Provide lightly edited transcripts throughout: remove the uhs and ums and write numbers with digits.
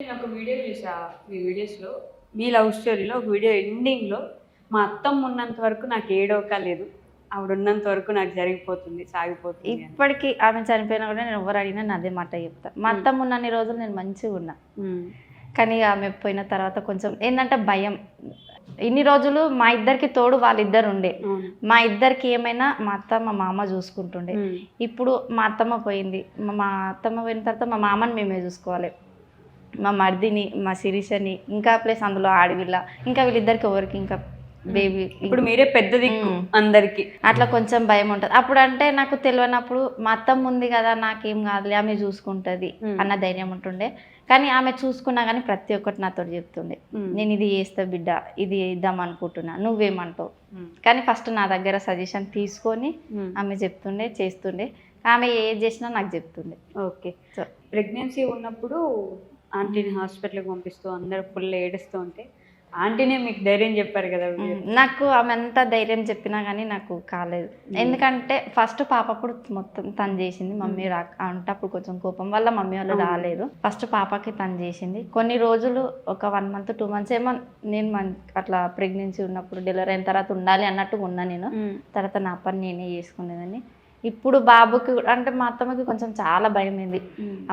నేను ఒక వీడియో చూసా. మీ వీడియోస్లో మీ లవ్ స్టోరీలో ఒక వీడియో ఎండింగ్లో మా అత్తమ్మ ఉన్నంత వరకు నాకు ఏడవక లేదు, ఆవిడ ఉన్నంత వరకు నాకు జరిగిపోతుంది సాగిపోతుంది అని. ఇప్పటికీ ఆమె చనిపోయినా కూడా నేను ఎవరు అడిగినా నేను అదే మాట చెప్తాను. మా అత్తమ్మ ఉన్నన్ని రోజులు నేను మంచిగా ఉన్నా, కానీ ఆమె పోయిన తర్వాత కొంచెం ఏంటంటే భయం. ఇన్ని రోజులు మా ఇద్దరికి తోడు వాళ్ళిద్దరు ఉండే, మా ఇద్దరికి ఏమైనా మా అత్త మా మామ చూసుకుంటుండే. ఇప్పుడు మా అత్తమ్మ పోయింది, మా అత్తమ్మ పోయిన తర్వాత మా మామని మేమే చూసుకోవాలి, మా మర్దిని మా శిరీషని, ఇంకా ప్లస్ అందులో ఆడవిల్ల, ఇంకా వీళ్ళిద్దరికి ఎవరికి ఇంకా బేబీ. ఇప్పుడు మీరే పెద్ద దిక్కు అందరికి, అట్లా కొంచెం భయం ఉంటుంది. అప్పుడు అంటే నాకు తెలియనప్పుడు మా అత్తమ్మ ఉంది కదా నాకేం కాదులే ఆమె చూసుకుంటుంది అన్న ధైర్యం ఉంటుండే. కానీ ఆమె చూసుకున్నా కానీ ప్రతి ఒక్కటి నాతో చెప్తుండే, నేను ఇది చేస్తా బిడ్డ, ఇది ఇద్దాం అనుకుంటున్నా, నువ్వేమంటావు. కానీ ఫస్ట్ నా దగ్గర సజెషన్ తీసుకొని ఆమె చెప్తుండే చేస్తుండే. ఆమె ఏది చేసినా నాకు చెప్తుండే. ఓకే. సో ప్రెగ్నెన్సీ ఉన్నప్పుడు ఆంటీని హాస్పిటల్కి పంపిస్తూ అందరూ ఫుల్ ఏడుస్తూ ఉంటే ఆంటీనే మీకు ధైర్యం చెప్పారు కదా. నాకు ఆమె అంతా ధైర్యం చెప్పినా కానీ నాకు కాలేదు. ఎందుకంటే ఫస్ట్ పాపప్పుడు మొత్తం తను చేసింది, మమ్మీ అంటే అప్పుడు కొంచెం కోపం వల్ల మమ్మీ వాళ్ళు రాలేదు. ఫస్ట్ పాపకి తను చేసింది. కొన్ని రోజులు ఒక 1 month 2 months ఏమో నేను అట్లా ప్రెగ్నెన్సీ ఉన్నప్పుడు డెలివరీ అయిన తర్వాత ఉండాలి అన్నట్టుగా ఉన్నా నేను. తర్వాత నా పని నేనే చేసుకునేదాన్ని. ఇప్పుడు బాబుకి అంటే మా అత్తమ్మకి కొంచెం చాలా భయం అయింది.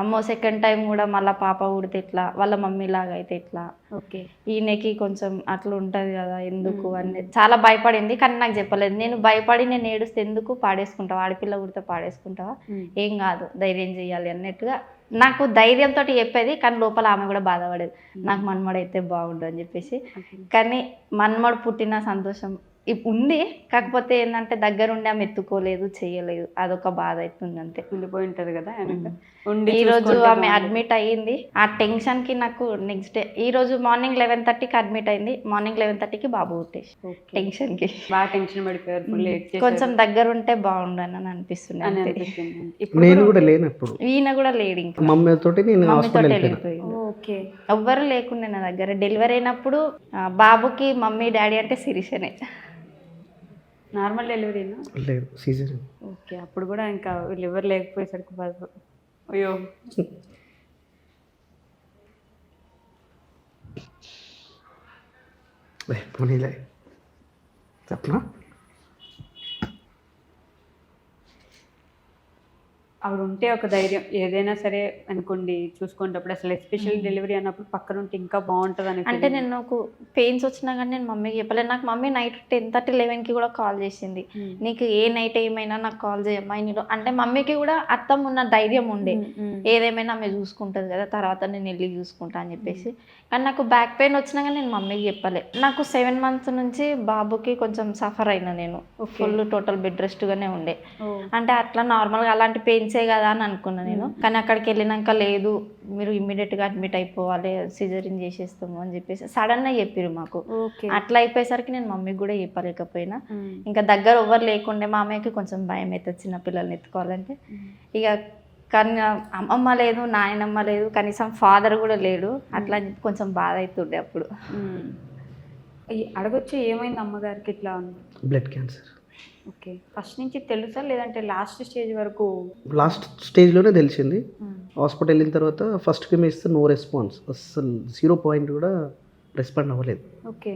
అమ్మో సెకండ్ టైం కూడా మళ్ళీ పాప ఉడితే ఎట్లా, వాళ్ళ మమ్మీ లాగా అయితే ఎట్లా, ఓకే ఈయనకి కొంచెం అట్లా ఉంటుంది కదా ఎందుకు అని చాలా భయపడింది. కానీ నాకు చెప్పలేదు. నేను భయపడి నేను ఏడుస్తే ఎందుకు పాడేసుకుంటావా, ఆడపిల్ల ఉడితే పాడేసుకుంటావా, ఏం కాదు ధైర్యం చేయాలి అన్నట్టుగా నాకు ధైర్యంతో చెప్పేది. కానీ లోపల ఆమె కూడా బాధపడేది, నాకు మన్మడు అయితే బాగుండు అని చెప్పేసి. కానీ మన్మడు పుట్టిన సంతోషం ఉంది, కాకపోతే ఏంటంటే దగ్గరుండి ఆమె ఎత్తుకోలేదు చేయలేదు, అదొక బాధ అవుతుంది అంతే. ఉండిపోయి ఉంటుంది కదా. ఈ రోజు ఆమె అడ్మిట్ అయ్యింది. ఆ టెన్షన్కి నాకు నెక్స్ట్ డే ఈ రోజు మార్నింగ్ 11:30కి అడ్మిట్ అయింది. మార్నింగ్ 11:30కి బాబు పుట్టేసి టెన్షన్కి బాగా టెన్షన్ పడిపోయారు. కొంచెం దగ్గర ఉంటే బాగుండని అని అనిపిస్తుంది. నేను కూడా లేనప్పుడు ఈయన కూడా లేడు, ఇంకా మమ్మీతో వెళ్ళిపోయింది. ఎవ్వరు లేకుండే నా దగ్గర. డెలివరీ అయినప్పుడు బాబుకి మమ్మీ డాడీ అంటే శిరీషనే. నార్మల్ డెలివరీనా? లేదు, సీజన్. ఓకే. అప్పుడు కూడా ఇంకా వీళ్ళు ఎవరు లేకపోయేసరికి బాధ. అయ్యో. చెప్పనా ఆవిడ ఉంటే ఒక ధైర్యం ఏదైనా సరే అనుకోండి చూసుకునేటప్పుడు, అసలు ఎస్పెషల్ డెలివరీ అన్నప్పుడు పక్కన ఉంటే ఇంకా బాగుంటుంది అని. అంటే నేను నాకు పెయిన్స్ వచ్చినా కానీ నేను మమ్మీకి చెప్పలేదు. నాకు మమ్మీ నైట్ 10:30 11కి కూడా కాల్ చేసింది, నీకు ఏ నైట్ ఏమైనా నాకు కాల్ చేయమ్మా నీలో అంటే. మమ్మీకి కూడా అత్తమ్మ ఉన్న ధైర్యం ఉండే, ఏదేమైనా ఆమె చూసుకుంటుంది కదా తర్వాత నేను వెళ్ళి చూసుకుంటా అని చెప్పేసి. కానీ నాకు బ్యాక్ పెయిన్ వచ్చినా కానీ నేను మమ్మీకి చెప్పలే. నాకు 7 months నుంచి బాబుకి కొంచెం సఫర్ అయినా నేను, ఫుల్ టోటల్ బెడ్ రెస్ట్గానే ఉండే. అంటే అట్లా నార్మల్గా అలాంటి పెయిన్స్ కదా అని అనుకున్నా నేను. కానీ అక్కడికి వెళ్ళినాక లేదు మీరు ఇమ్మీడియట్గా అడ్మిట్ అయిపోవాలి, సిజరీన్ చేసేస్తాము అని చెప్పేసి సడన్గా చెప్పారు మాకు. అట్లా అయిపోయేసరికి నేను మమ్మీకి కూడా చెప్పలేకపోయినా. ఇంకా దగ్గర ఎవరు లేకుండే, మా అమ్మకి కొంచెం భయం అవుతుంది చిన్న పిల్లల్ని ఎత్తుకోవాలంటే. ఇక కానీ అమ్మమ్మ లేదు, నాయనమ్మ లేదు, కనీసం ఫాదర్ కూడా లేడు. అట్లా కొంచెం బాధ అవుతుండే అప్పుడు. అడగొచ్చు ఏమైంది అమ్మగారికి? ఇట్లా బ్లడ్ క్యాన్సర్. ఓకే. ఫస్ట్ నుంచి తెలుసా లేదంటే లాస్ట్ స్టేజ్ వరకు? లాస్ట్ స్టేజ్లోనే తెలిసింది. హాస్పిటల్ వెళ్ళిన తర్వాత ఫస్ట్ కెమ్ ఇస్తే నో రెస్పాన్స్, అసలు 0 కూడా రెస్పాండ్ అవ్వలేదు. ఓకే.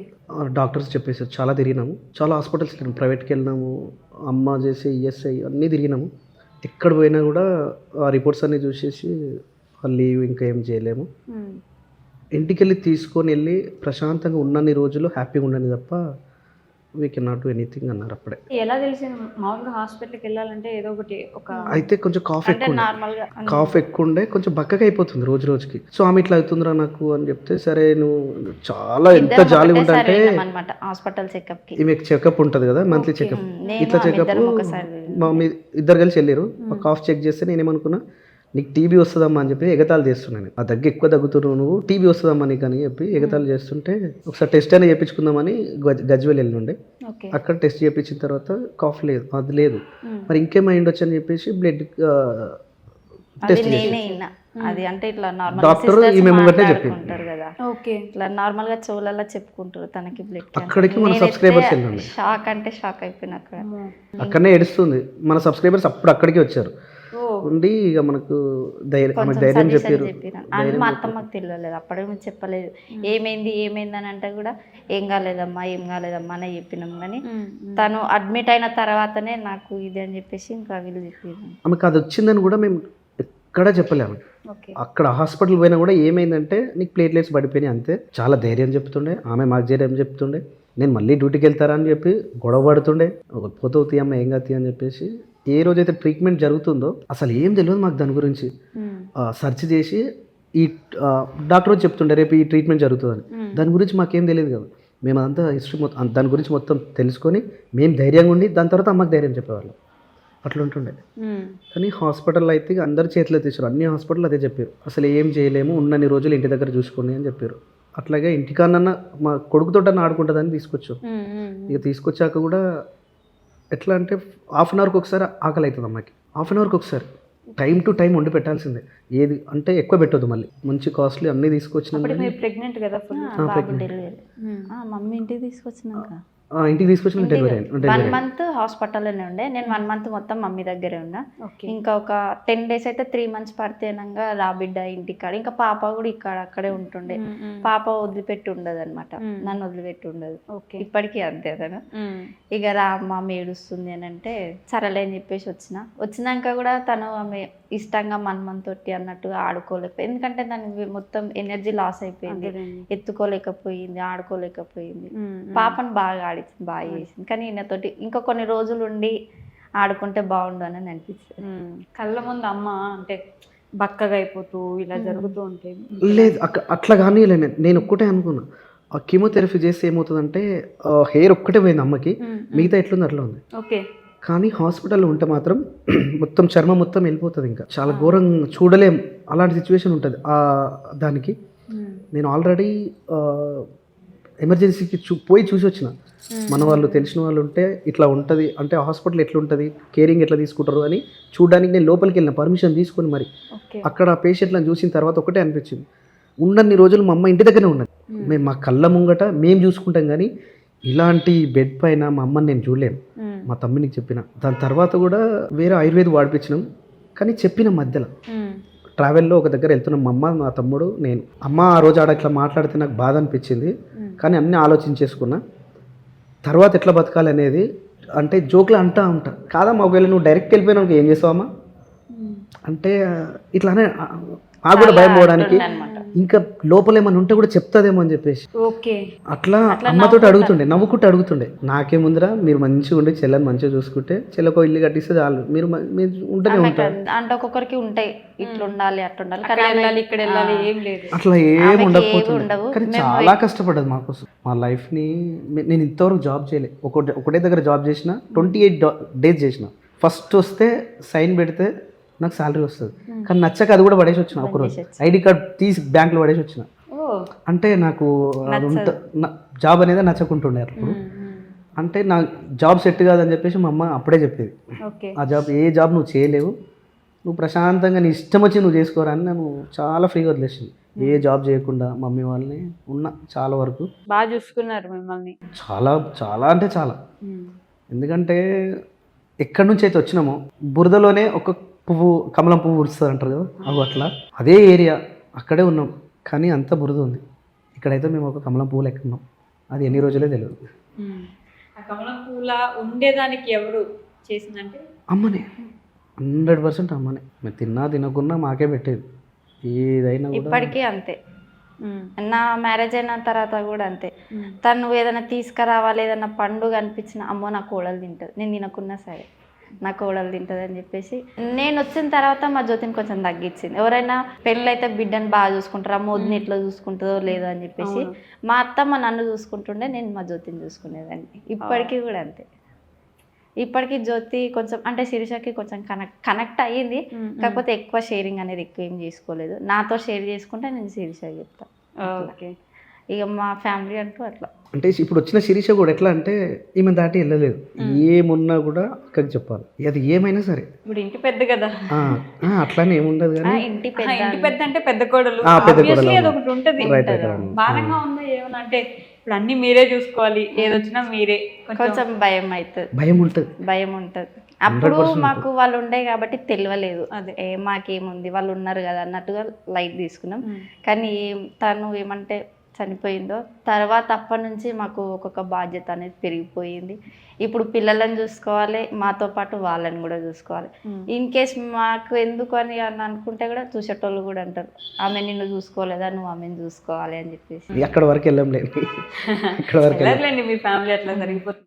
డాక్టర్స్ చెప్పేసారు. చాలా తిరిగినాము, చాలా హాస్పిటల్స్ వెళ్ళినాము, ప్రైవేట్కి వెళ్ళినాము, అమ్మ చేసే ఈఎస్ఐ అన్నీ తిరిగినాము. ఎక్కడ పోయినా కూడా ఆ రిపోర్ట్స్ అన్నీ చూసేసి లీవ్ ఇంకా ఏం చేయలేము, ఇంటికి వెళ్ళి తీసుకొని వెళ్ళి ప్రశాంతంగా ఉన్నన్ని రోజులు హ్యాపీగా ఉండని తప్ప we can not do anything అన్నారు. అప్పుడే ఎలా తెలిసింది? మామూలుగా హాస్పిటల్కి వెళ్ళాలంటే ఏదో ఒకటి అయితే కొంచెం కాఫ్ ఎక్కువ ఉండే కొంచెం బక్కగా అయిపోతుంది రోజు రోజుకి. సో ఆమె ఇట్లా అవుతుందిరా నాకు అని చెప్తే, సరే నువ్వు చాలా ఎంత జాలి ఉంటే ఈమె చెకప్ ఉంటుంది కదా మంత్లీ చెకప్, ఇట్లా చెకప్ మా ఇద్దరు కలిసి వెళ్ళారు. కాఫ్ చెక్ చేస్తే నేనేమనుకున్నా నీకు టీబీ వస్తుందమ్మా అని చెప్పి ఎగతాళి చేస్తున్నాను. ఆ ఎక్కువ దగ్గుతున్నావు నువ్వు, టీబీ వస్తుందమ్మా నీకు అని చెప్పి ఎగతాళి చేస్తుంటే ఒకసారి టెస్ట్ అయినా చేయించుకుందామని గజ్వేల్ వెళ్ళిండే. అక్కడ టెస్ట్ చేయించిన తర్వాత కాఫ్ లేదు, అది లేదు, మరి ఇంకేమైంది వచ్చి అని చెప్పేసి బ్లడ్ టెస్ట్ డాక్టర్ ఈమె ముంగటే చెప్పింది కదా. ఇట్లా నార్మల్ గా చెవులలో చెప్పుకుంటారు తనకి బ్లడ్. అక్కడికి మన సబ్స్క్రైబర్స్ వెళ్ళండి. షాక్ అంటే షాక్ అయిపోయినా అక్కడనే ఏడుస్తుంది. మన సబ్స్క్రైబర్స్ అప్పుడు అక్కడికి వచ్చారు. ఉండి ఇక మనకు ధైర్యం కొంచెం ధైర్యం సజెషన్ చెప్పారు. చెప్పినాను అని మా అత్తమ్మకి తెలియలేదు, అప్పటికి మేము చెప్పలేదు. ఏమైంది అని అంటే కూడా ఏం కాలేదమ్మా అని చెప్పినాం. కానీ తను అడ్మిట్ అయిన తర్వాతనే నాకు ఇది అని చెప్పేసి ఇంకా వీళ్ళు చెప్పారు. ఆమెకు అది వచ్చిందని కూడా మేము ఎక్కడ చెప్పలేము. అక్కడ హాస్పిటల్ పోయినా కూడా ఏమైందంటే నీకు ప్లేట్లెట్స్ పడిపోయినాయి అంతే. చాలా ధైర్యం చెప్తుండే, ఆమె మాకు ధైర్యం చెప్తుండే. నేను మళ్ళీ డ్యూటీకి వెళ్తారా అని చెప్పి గొడవ పడుతుండే, పోతే అమ్మ ఏం కాదు అని చెప్పేసి. ఏ రోజైతే ట్రీట్మెంట్ జరుగుతుందో అసలు ఏం తెలియదు మాకు దాని గురించి. సెర్చ్ చేసి ఈ డాక్టర్ చెప్తుండే రేపు ఈ ట్రీట్మెంట్ జరుగుతుందని. దాని గురించి మాకేం తెలియదు కదా. మేము అదంతా హిస్టరీ మొత్తం దాని గురించి మొత్తం తెలుసుకొని మేము ధైర్యంగా ఉండి దాని తర్వాత అమ్మకి ధైర్యం చెప్పేవాళ్ళం. అట్లా ఉంటుండే. కానీ హాస్పిటల్లో అయితే అందరు చేతిలో తీసారు, అన్ని హాస్పిటల్ అదే చెప్పారు, అసలు ఏం చేయలేము, ఉన్నన్ని రోజులు ఇంటి దగ్గర చూసుకోండి అని చెప్పారు. అట్లాగే ఇంటికాడన్నా మా కొడుకుతోటన్నా ఆడుకుంటుందని తీసుకొచ్చాం. ఇక తీసుకొచ్చాక కూడా ఎట్లా అంటే హాఫ్ అన్ అవర్కి ఒకసారి ఆకలి అవుతుంది అమ్మకి, హాఫ్ అన్ అవర్కి ఒకసారి టైం టు టైం వండి పెట్టాల్సిందే. ఏది అంటే ఎక్కువ పెట్టొద్దు, మళ్ళీ మంచి కాస్ట్లీ అన్నీ తీసుకొచ్చినాం. ప్రెగ్నెంట్ కదా, మమ్మీ ఇంటికి తీసుకొచ్చినాక ఇంటికి తీసుకొచ్చిన డెలివరీ 1 month హాస్పిటల్లోనే ఉండే. నేను 1 month మొత్తం మమ్మీ దగ్గరే ఉన్నా. ఇంకా ఒక 10 days అయితే 3 months పడితేనంగా రా బిడ్డ ఇంటికాడ. ఇంకా పాప కూడా ఇక్కడ అక్కడే ఉంటుండే. పాప వదిలిపెట్టి ఉండదు అనమాట, నన్ను వదిలిపెట్టి ఉండదు. ఇప్పటికీ అంతే తను. ఇక రా మమ్మీ ఏడుస్తుంది అని అంటే సరేలే అని చెప్పేసి వచ్చినాక కూడా తను ఆమె ఇష్టంగా మనతోటి అన్నట్టుగా ఆడుకోలేకపోయింది. ఎందుకంటే దానికి మొత్తం ఎనర్జీ లాస్ అయిపోయింది, ఎత్తుకోలేకపోయింది, ఆడుకోలేకపోయింది. పాపను బాగా చేసింది. కానీ ఈయనతోటి ఇంకా కొన్ని రోజులు ఉండి ఆడుకుంటే బాగుండు అని అనిపిస్తుంది. కళ్ళ ముందు అమ్మ అంటే బక్కగా అయిపోతూ ఇలా జరుగుతూ ఉంటే లేదు అట్లా కానీ నేను ఒక్కటే అనుకున్నా, ఆ కీమోథెరపీ చేస్తే ఏమవుతుందంటే హెయిర్ ఒక్కటే పోయింది అమ్మకి, మిగతా ఎట్లుంది అట్లా ఉంది. ఓకే. కానీ హాస్పిటల్లో ఉంటే మాత్రం మొత్తం చర్మం మొత్తం వెళ్ళిపోతుంది, ఇంకా చాలా ఘోరం చూడలేం, అలాంటి సిచ్యువేషన్ ఉంటుంది దానికి. నేను ఆల్రెడీ ఎమర్జెన్సీకి పోయి చూసి వచ్చిన. మన వాళ్ళు తెలిసిన వాళ్ళు ఉంటే ఇట్లా ఉంటుంది అంటే హాస్పిటల్ ఎట్లా ఉంటుంది, కేరింగ్ ఎట్లా తీసుకుంటారు అని చూడడానికి నేను లోపలికి వెళ్ళిన, పర్మిషన్ తీసుకొని. మరి అక్కడ పేషెంట్లను చూసిన తర్వాత ఒకటే అనిపించింది, ఉన్నన్ని రోజులు మా అమ్మ ఇంటి దగ్గరనే ఉన్నది, మేము మా కళ్ళ ముంగట మేము చూసుకుంటాం. కానీ ఇలాంటి బెడ్ పైన మా అమ్మని నేను చూడలేను. మా తమ్మునికి చెప్పిన, దాని తర్వాత కూడా వేరే ఆయుర్వేద వాడిపించినాం. కానీ చెప్పిన మధ్యలో ట్రావెల్లో ఒక దగ్గర వెళ్తున్నాం, మా అమ్మ, మా తమ్ముడు, నేను. అమ్మ ఆ రోజు ఆడ ఇట్లా మాట్లాడితే నాకు బాధ అనిపించింది. కానీ అన్నీ ఆలోచించేసుకున్నా తర్వాత ఎట్లా బతకాలి అనేది. అంటే జోక్లో అంటా ఉంటా కాదమ్మా, ఒకవేళ నువ్వు డైరెక్ట్ వెళ్ళిపోయినా ఏం చేస్తావమ్మా అంటే ఇట్లానే నాకు కూడా భయం పోవడానికి, ఇంకా లోపల ఏమైనా ఉంటే కూడా చెప్తాదేమో అని చెప్పేసి అట్లా అమ్మతో అడుగుతుండే, నవ్వుకుంటూ అడుగుతుండే. నాకేముందిరా, మీరు మంచిగా ఉండి చెల్లెని మంచిగా చూసుకుంటే చెల్లెకో ఇల్లు కట్టిస్తే చాలు, మీరు ఉంటూనే ఉంటారు. అంటే ఒక్కొక్కరికి ఉంటాయి, ఇట్లా ఉండాలి అట్లా ఉండాలి, ఇక్కడ వెళ్ళాలి, ఏం లేదు, అట్లా ఏమి ఉండకపోతుంది. కానీ చాలా కష్టపడ్డది మాకోసం, మా లైఫ్ని. నేను ఇంతవరకు జాబ్ చేయలే, ఒకటే దగ్గర జాబ్ చేసిన, 28 days చేసిన. ఫస్ట్ వస్తే సైన్ పెడితే నాకు శాలరీ వస్తుంది. కానీ నచ్చక అది కూడా పడేసి వచ్చిన, ఒకరోజు ఐడి కార్డ్ తీసి బ్యాంక్లో పడేసి వచ్చిన. అంటే నాకు జాబ్ అనేది నచ్చకుంటుండే అప్పుడు. అంటే నా జాబ్ సెట్ కాదని చెప్పేసి మా అమ్మ అప్పుడే చెప్పేది, ఆ జాబ్ ఏ జాబ్ నువ్వు చేయలేవు, నువ్వు ప్రశాంతంగా నీ ఇష్టం వచ్చి నువ్వు చేసుకోరా అని నన్ను చాలా ఫ్రీగా వదిలేసింది. ఏ జాబ్ చేయకుండా మమ్మీ వాళ్ళని ఉన్న చాలా వరకు బాగా చూసుకున్నారు మిమ్మల్ని. చాలా చాలా అంటే చాలా. ఎందుకంటే ఎక్కడి నుంచి అయితే వచ్చినామో బురదలోనే ఒక పువ్వు, కమలం పువ్వు ఉడుస్తుంది అంటారు కదా, అవి అట్లా అదే ఏరియా అక్కడే ఉన్నాం. కానీ అంత బురద ఉంది. ఇక్కడైతే మేము ఒక కమలం పువ్వులు ఎక్కున్నాం, అది ఎన్ని రోజులే తెలియదు. ఆ కమలం పువ్వులా ఉండేదానికి ఎవరు చేసిందంటే అమ్మనే, 100% అమ్మనే. మేము తిన్నా తినకున్నా మాకే పెట్టేది ఏదైనా. ఇప్పటికీ అంతే. నా మ్యారేజ్ అయిన తర్వాత కూడా అంతే. తను ఏదైనా తీసుకురావాలి, ఏదైనా పండుగ అనిపించిన, అమ్మో నా కోడలు తింటుంది, నేను తినకున్నా సరే నా కోడలు తింటుంది అని చెప్పేసి. నేను వచ్చిన తర్వాత మా జ్యోతిని కొంచెం తగ్గించింది. ఎవరైనా పెళ్ళైతే బిడ్డను బాగా చూసుకుంటారు, అమ్మ వదిన ఎట్లా చూసుకుంటుందో లేదో అని చెప్పేసి మా అత్తమ్మ నన్ను చూసుకుంటుండే, నేను మా జ్యోతిని చూసుకునేదాన్ని. ఇప్పటికీ కూడా అంతే. ఇప్పటికీ జ్యోతి కొంచెం అంటే శిరీషకి కొంచెం కనెక్ట్ అయ్యింది, కాకపోతే ఎక్కువ షేరింగ్ అనేది ఎక్కువ ఏం చేసుకోలేదు. నాతో షేర్ చేసుకుంటే నేను శిరీషకి చెప్తాను. ఓకే. ఇక మా ఫ్యామిలీ అంటూ అట్లా. అంటే ఇప్పుడు వచ్చిన శిరీష కూడా ఎట్లా అంటే ఈమె దాటి వెళ్ళలేదు, ఏమున్నా కూడా అక్కడికి చెప్పాలి, అది ఏమైనా సరే. ఇప్పుడు ఇంటి పెద్ద కదా, అట్లానే ఏముండదు. కానీ ఇంటి పెద్ద అంటే పెద్ద కోడలు, ఒకటి ఉంటది. భారంగా ఉందా ఏమన్నా అంటే ఇప్పుడు అన్ని మీరే చూసుకోవాలి, ఏదొచ్చినా మీరే, కొంచెం భయం అవుతుంది, భయం ఉంటుంది. అప్పుడు మాకు వాళ్ళు ఉండే కాబట్టి తెలియలేదు అదే. మాకేముంది వాళ్ళు ఉన్నారు కదా అన్నట్టుగా లైట్ తీసుకున్నాం. కానీ తను ఏమంటే చనిపోయిందో తర్వాత అప్పటి నుంచి మాకు ఒక్కొక్క బాధ్యత అనేది పెరిగిపోయింది. ఇప్పుడు పిల్లలను చూసుకోవాలి, మాతో పాటు వాళ్ళని కూడా చూసుకోవాలి. ఇన్ కేస్ మాకు ఎందుకు అని అనుకుంటే కూడా చూసేటోళ్ళు కూడా అంటారు, ఆమె నిన్ను చూసుకోలేదా, నువ్వు ఆమెను చూసుకోవాలి అని చెప్పేసి. అక్కడ వరకు వెళ్ళండి, అక్కడ వరకు వెళ్ళర్లేండి, మీ ఫ్యామిలీ అట్లా జరిగిపోతుంది.